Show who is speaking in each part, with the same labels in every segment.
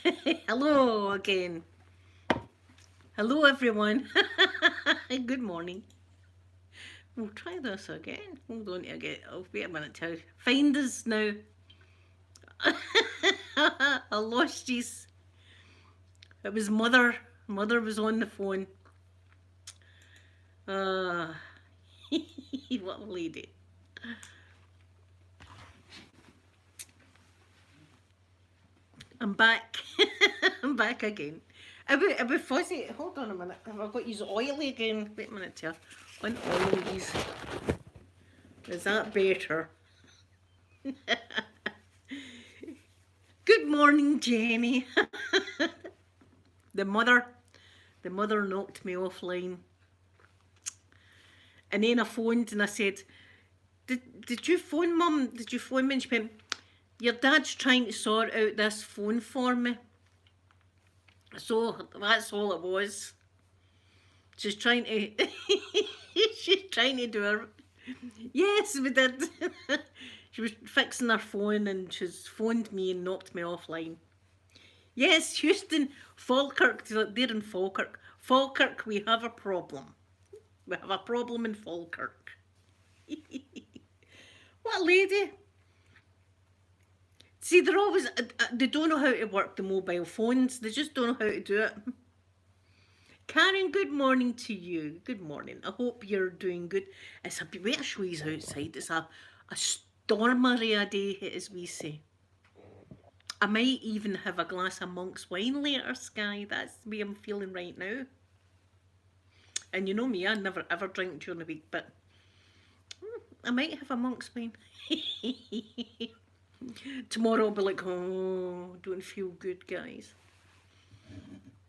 Speaker 1: Hello again. Hello everyone. Good morning. We'll try this again. Hold on again. Oh, wait a minute to find us now. I lost you. It was mother. Mother was on the phone. Uh, what a lady. I'm back. I'm back again. It be fuzzy. Hold on a minute. Have I got you oily again? Wait a minute here. Unoil these. Is that better? Good morning, Jenny. the mother, the mother knocked me offline, and then I phoned and I said, "Did you phone, Mum? Did you phone me?" And she went, "Your dad's trying to sort out this phone for me." So that's all it was. She's trying to, she's trying to do her. Yes, we did. She was fixing her phone and she's phoned me and knocked me offline. Yes, Houston, Falkirk, they're in Falkirk. Falkirk, we have a problem. We have a problem in Falkirk. What a lady. See, they're always, they don't know how to work the mobile phones. They just don't know how to do it. Karen, good morning to you. Good morning. I hope you're doing good. It's a bit of shows outside. It's a stormery a day, as we say. I might even have a glass of monk's wine later, Sky. That's the way I'm feeling right now. And you know me, I never ever drink during the week, but I might have a monk's wine. Tomorrow I'll be like, oh, don't feel good, guys.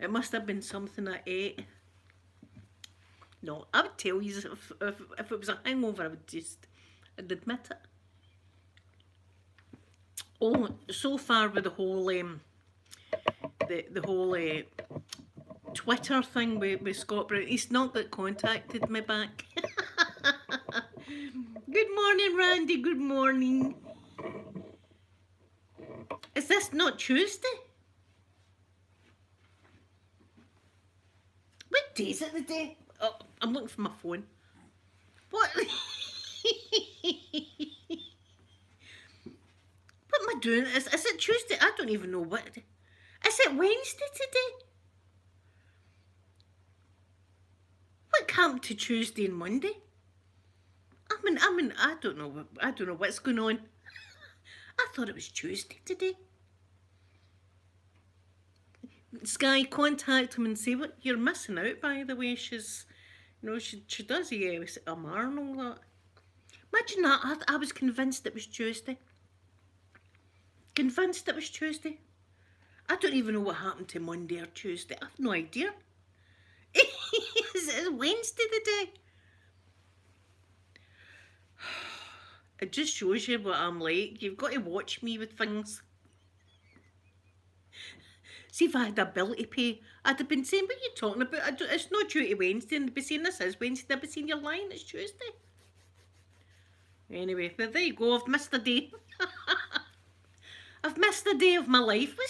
Speaker 1: It must have been something I ate. No, I would tell you if it was a hangover, I'd admit it. Oh, so far with the whole Twitter thing with Scott Brown, he's not got contacted me back. Good morning, Randy. Good morning. Is this not Tuesday? What day is it today? Oh, I'm looking for my phone. What? What am I doing? Is it Tuesday? I don't even know what. Is it Wednesday today? What happened to Tuesday and Monday? I don't know. I don't know what's going on. I thought it was Tuesday today. Sky, contact him and say what you're missing out. By the way, she's, she does a Mar and all that. Imagine that. I was convinced it was Tuesday. Convinced it was Tuesday. I don't even know what happened to Monday or Tuesday. I have no idea. It's Wednesday today. It just shows you what I'm like. You've got to watch me with things. See, if I had a bill to pay, I'd have been saying, what are you talking about? It's not due to Wednesday. And they'd be saying, this is Wednesday. I'd be saying, you're lying, it's Tuesday. Anyway, but there you go. I've missed a day. I've missed a day of my life. I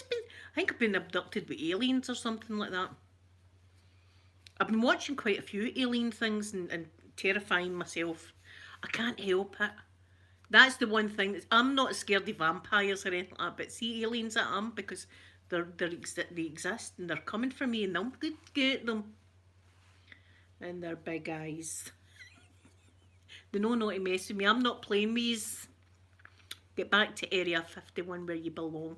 Speaker 1: think I've been abducted with aliens or something like that. I've been watching quite a few alien things and terrifying myself. I can't help it. That's the one thing. I'm not scared of vampires or anything like that, but see, aliens I am, because they exist and they're coming for me and I'm going to get them. And their big eyes. They know not to mess with me. I'm not playing with. Get back to Area 51 where you belong.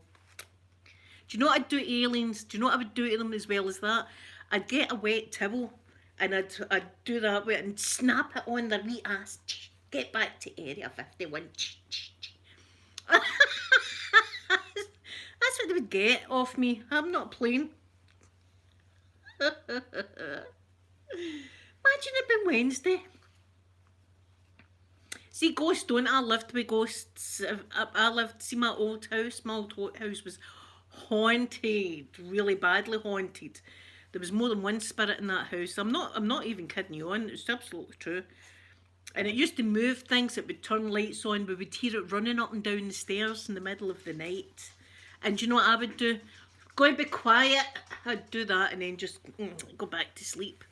Speaker 1: Do you know what I'd do to aliens? Do you know what I would do to them as well as that? I'd get a wet towel and I'd do that with it and snap it on their wee ass. Get back to Area 51. That's what they would get off me. I'm not playing. Imagine it being Wednesday. See, ghosts don't. I lived with ghosts. See my old house. My old house was haunted, really badly haunted. There was more than one spirit in that house. I'm not even kidding you on. It's absolutely true. And it used to move things. It would turn lights on. We would hear it running up and down the stairs in the middle of the night. And do you know what I would do? going to be quiet. I'd do that and then just go back to sleep.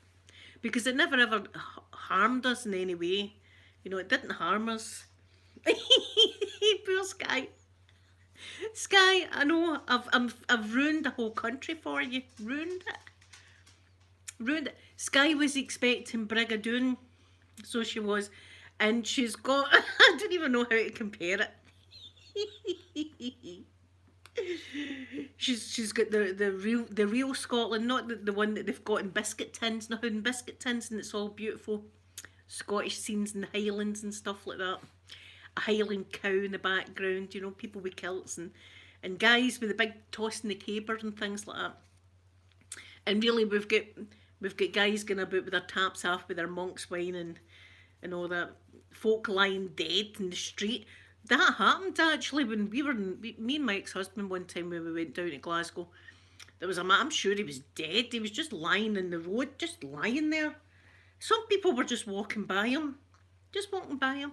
Speaker 1: Because it never ever harmed us in any way. You know, it didn't harm us. Poor Sky. Sky, I know, I've ruined the whole country for you. Ruined it. Ruined it. Sky was expecting Brigadoon, so she was. And she's got, I don't even know how to compare it. She's got the real Scotland, not the one that they've got in biscuit tins, not in biscuit tins, and it's all beautiful Scottish scenes in the Highlands and stuff like that. A Highland cow in the background, you know, people with kilts and guys with the big tossing the caber and things like that. And really, we've got guys going about with their taps off with their monk's wine and all that. Folk lying dead in the street. That happened actually when we were me and my ex-husband one time when we went down to Glasgow. There was a man, I'm sure he was dead. He was just lying in the road, just lying there. Some people were just walking by him. Just walking by him.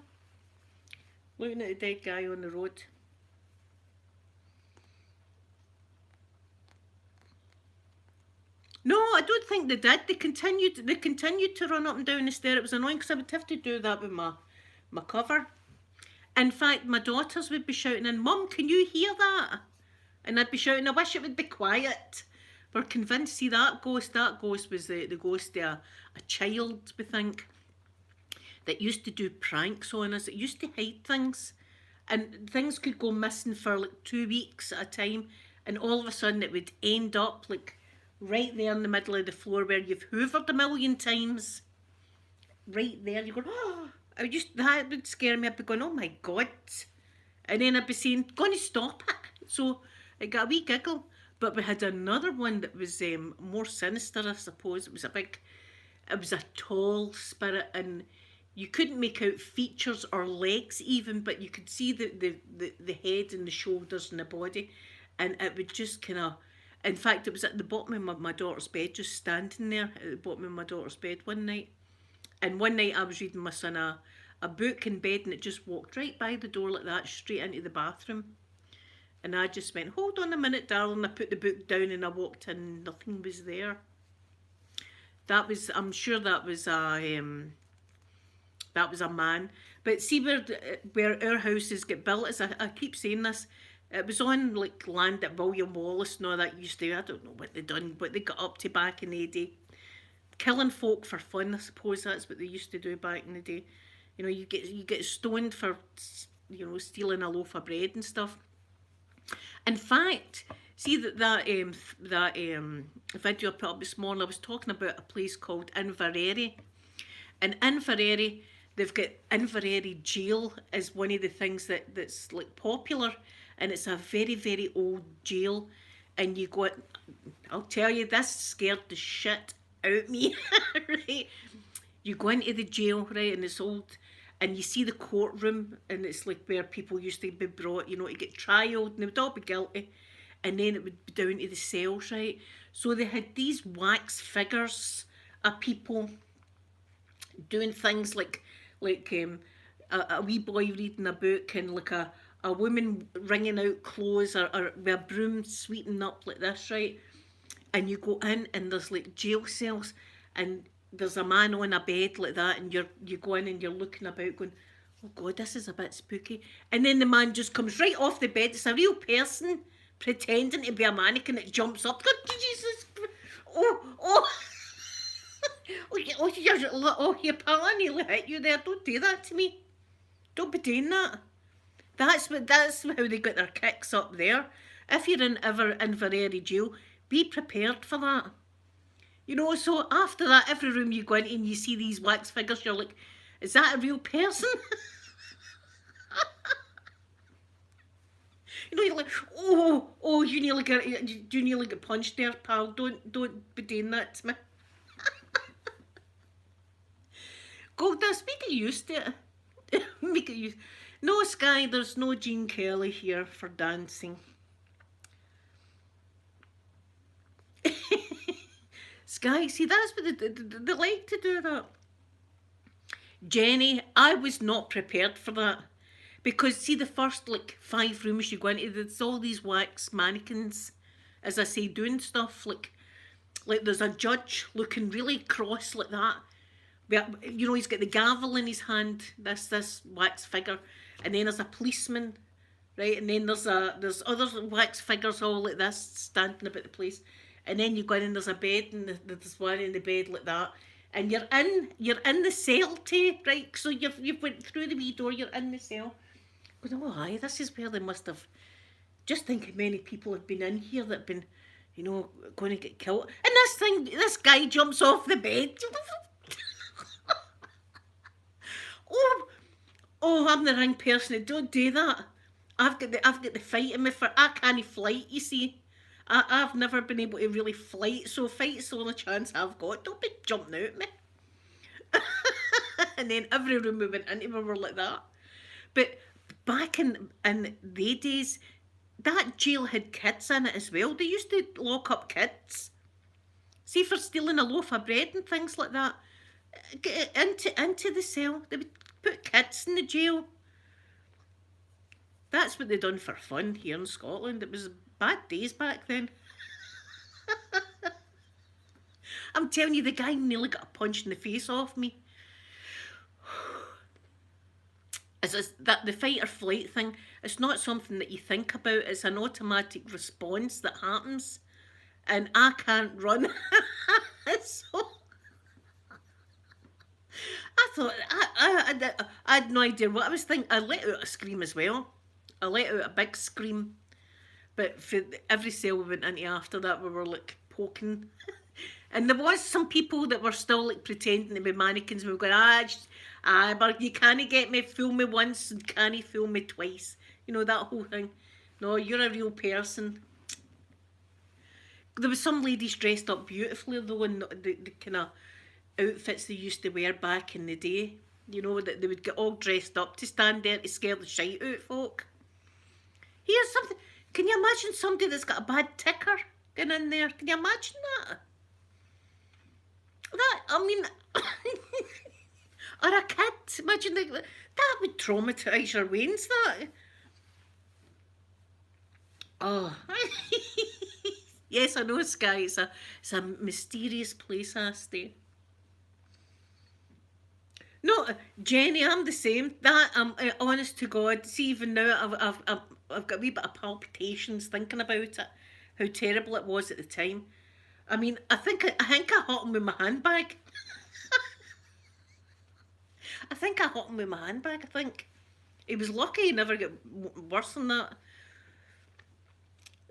Speaker 1: Looking at a dead guy on the road. No, I don't think they did. They continued to run up and down the stair. It was annoying because I would have to do that with my cover. In fact, my daughters would be shouting in, "Mum, can you hear that?" And I'd be shouting, "I wish it would be quiet." We're convinced, see that ghost was the ghost of a child, we think, that used to do pranks on us. It used to hide things. And things could go missing for like 2 weeks at a time. And all of a sudden it would end up like right there in the middle of the floor where you've hoovered a million times. Right there, you go, oh, that would scare me. I'd be going, oh my God. And then I'd be saying, gonna stop it. So it got a wee giggle. But we had another one that was more sinister, I suppose. It was a tall spirit, and you couldn't make out features or legs even, but you could see the head and the shoulders and the body. And it would just kind of, in fact, it was at the bottom of my daughter's bed, just standing there at the bottom of my daughter's bed one night. And one night I was reading my son a book in bed, and it just walked right by the door like that, straight into the bathroom. And I just went, hold on a minute, darling. I put the book down and I walked in, nothing was there. That was, I'm sure that was a man. But see where our houses get built, as I keep saying this, it was on like land that William Wallace and all that used to, I don't know what they done, what they got up to back in the day. Killing folk for fun, I suppose that's what they used to do back in the day. You know, you get stoned for, you know, stealing a loaf of bread and stuff. In fact, see that video I put up this morning, I was talking about a place called Inveraray. And Inveraray, they've got Inveraray jail as one of the things that's like popular, and it's a very, very old jail. And you go, I'll tell you, this scared the shit out of me, right? You go into the jail, right, and it's old, and you see the courtroom, and it's like where people used to be brought, you know, to get trialed, and they would all be guilty, and then it would be down to the cells, right? So they had these wax figures of people doing things like a wee boy reading a book, and like a woman wringing out clothes, or with a broom sweeping up like this, right? And you go in, and there's like jail cells, and there's a man on a bed like that, and you go in and you're looking about going, oh God, this is a bit spooky. And then the man just comes right off the bed. It's a real person pretending to be a mannequin that jumps up. God, Jesus. Oh. Your pal, I nearly hit you there. Don't do that to me. Don't be doing that. That's how they got their kicks up there. If you're in Inveraray jail, be prepared for that. You know, so after that, every room you go into and you see these wax figures, you're like, is that a real person? You know, you're like, oh, you nearly get punched there, pal. Don't be doing that to me. God, that's make it used to it. Make it used. No, Sky, there's no Gene Kelly here for dancing. Sky, see, that's what they like to do that. Jenny, I was not prepared for that. Because, see, the first, like, 5 rooms you go into, there's all these wax mannequins as I say, doing stuff like there's a judge looking really cross like that. But, you know, he's got the gavel in his hand, this wax figure, and then there's a policeman, right? And then there's other wax figures all like this standing about the place, and then you go in and there's a bed and there's one in the bed like that, and you're in the cell too, right? So you've went through the wee door, you're in the cell. Going, oh aye, this is where they must have. Just think how many people have been in here that have been, you know, going to get killed. And this guy jumps off the bed. Oh, I'm the wrong person. Don't do that. I've got the fight in me for. I can't flight. You see, I've never been able to really flight. So fight's the only chance I've got. Don't be jumping out at me. And then every room we went into we were like that. But back in the days, that jail had kids in it as well. They used to lock up kids. See, for stealing a loaf of bread and things like that. Get into the cell. They would put kids in the jail. That's what they done for fun here in Scotland. It was bad days back then. I'm telling you, the guy nearly got a punch in the face off me. That the fight or flight thing, it's not something that you think about. It's an automatic response that happens, and I can't run. So I thought I had no idea what I was thinking. I let out a scream as well. I let out a big scream, but for every cell we went into after that, we were like poking. And there was some people that were still like pretending to be mannequins. We were going, but you can't get me, fool me once and can't fool me twice. You know, that whole thing. No, you're a real person. There was some ladies dressed up beautifully though, in the kind of outfits they used to wear back in the day. You know, that they would get all dressed up to stand there to scare the shite out of folk. Here's something. Can you imagine somebody that's got a bad ticker going in there? Can you imagine that? I mean, or a kid. Imagine that would traumatise your veins, that. Oh. Yes, I know, Skye. It's a mysterious place I stay. No, Jenny, I'm the same. That honest to God. See, even now, I've got a wee bit of palpitations thinking about it. How terrible it was at the time. I mean, I think I hit him with my handbag. I think I hit him with my handbag. I think he was lucky he never got worse than that.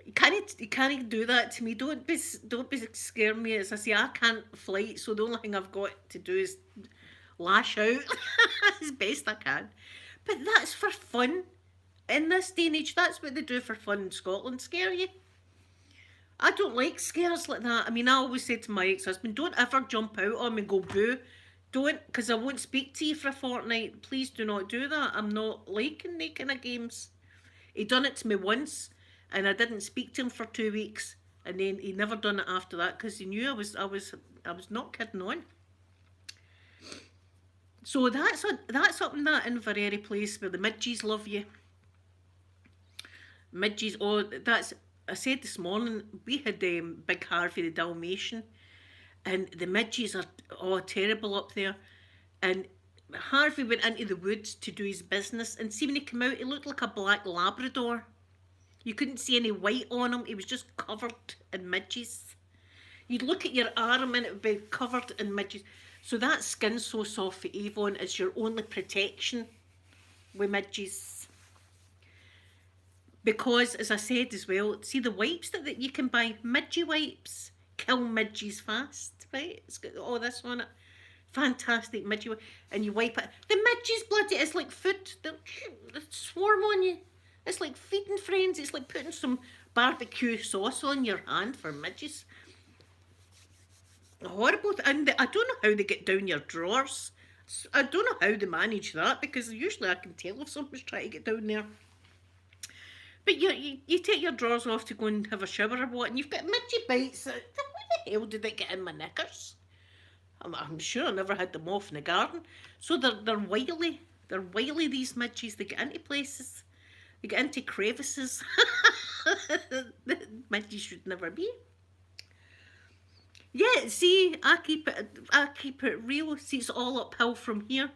Speaker 1: You can't do that to me. Don't be scaring me. As I say, I can't fight, so the only thing I've got to do is lash out as best I can. But that's for fun. In this day and age, that's what they do for fun in Scotland. Scare you. I don't like scares like that. I mean, I always say to my ex-husband, don't ever jump out on me and go boo. Don't, because I won't speak to you for a fortnight. Please do not do that. I'm not liking they kind of games. He done it to me once, and I didn't speak to him for 2 weeks, and then he never done it after that because he knew I was not kidding on. So that's up in that Inveraray place where the Midges love you. Midges, oh, that's. I said this morning, we had Big Harvey the Dalmatian, and the Midges are terrible up there. And Harvey went into the woods to do his business, and see when he came out, he looked like a black Labrador. You couldn't see any white on him, he was just covered in midges. You'd look at your arm and it would be covered in midges. So that skin's so soft for Avon is your only protection with midges. Because, as I said as well, see the wipes that you can buy, midgie wipes, kill midges fast, right? It's got all this on it. Fantastic midgie wipe. And you wipe it. The midges, bloody, it's like food. They swarm on you. It's like feeding friends. It's like putting some barbecue sauce on your hand for midges. Horrible. And I don't know how they get down your drawers. I don't know how they manage that, because usually I can tell if someone's trying to get down there. But you take your drawers off to go and have a shower or what, and you've got midgie bites. Where the hell did they get in my knickers? I'm sure I never had them off in the garden. So they're wily. They're wily, these midges. They get into places. They get into crevices. The midges should never be. Yeah, see, I keep it real. See, it's all uphill from here.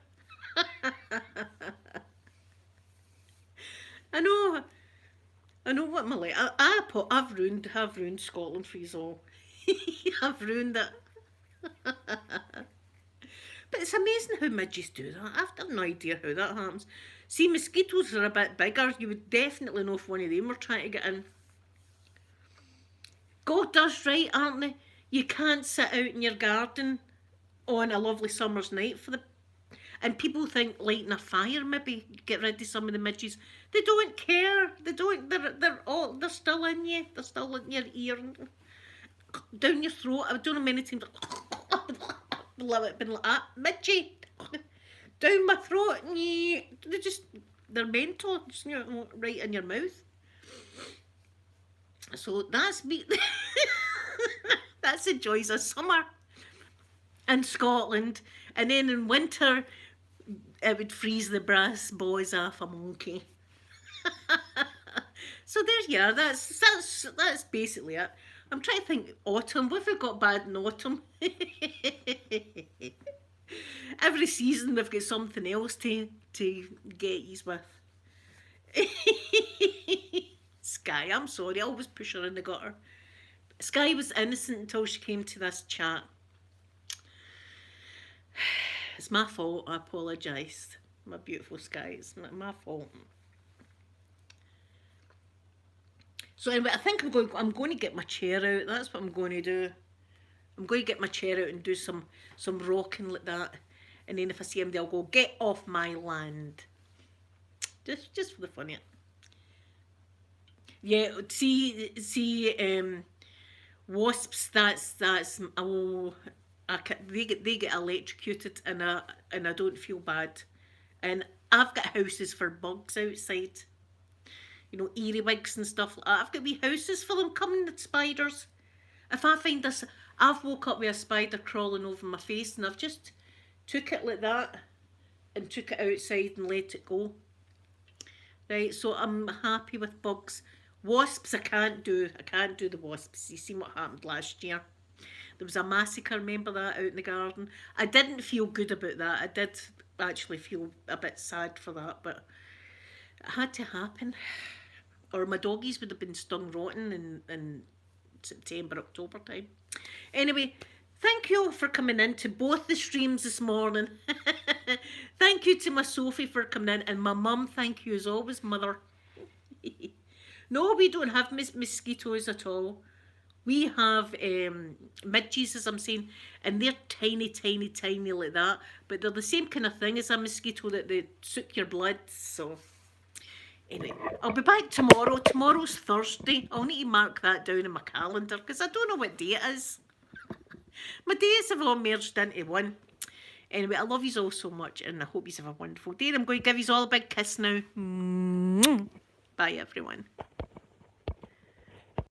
Speaker 1: I know, I know what my like. I've ruined Scotland for you all. I've ruined it. But it's amazing how midges do that. I've no idea how that happens. See, mosquitoes are a bit bigger. You would definitely know if one of them were trying to get in. God does right, aren't they? You can't sit out in your garden on a lovely summer's night for the... And people think lighting a fire maybe get rid of some of the midges. They don't care. They don't. They're still in you. They're still in your ear, down your throat. I don't know many times. Love it, been like that. Midgie, down my throat. They're mental. Just, right in your mouth. So that's me. That's the joys of summer in Scotland. And then in winter, it would freeze the brass boys off a monkey. So there you are. That's basically it. I'm trying to think autumn. What have we got bad in autumn? Every season we've got something else to get yous with. Sky, I'm sorry, I always push her in the gutter. Sky was innocent until she came to this chat. It's my fault, I apologise. My beautiful Sky, it's my fault. So anyway, I think I'm going to get my chair out. That's what I'm going to do. I'm going to get my chair out and do some rocking like that. And then if I see him, they'll go, get off my land. Just for the fun of it. Yeah, see, wasps. That's oh, they get electrocuted, and I don't feel bad. And I've got houses for bugs outside. You know, earwigs and stuff like that. I've got wee houses for them coming, the spiders. If I find this, I've woke up with a spider crawling over my face, and I've just took it like that and took it outside and let it go. Right, so I'm happy with bugs. Wasps, I can't do the wasps. You seen what happened last year? There was a massacre, remember that, out in the garden? I didn't feel good about that. I did actually feel a bit sad for that, but it had to happen. Or my doggies would have been stung rotten in September, October time. Anyway, thank you for coming in to both the streams this morning. Thank you to my Sophie for coming in, and my mum, thank you as always, mother. No, we don't have mosquitoes at all. We have midges, as I'm saying, and they're tiny, tiny, tiny like that. But they're the same kind of thing as a mosquito, that they suck your blood. So anyway, I'll be back tomorrow. Tomorrow's Thursday. I'll need to mark that down in my calendar because I don't know what day it is. My days have all merged into one. Anyway, I love you all so much, and I hope you have a wonderful day. I'm going to give you all a big kiss now. Bye, everyone.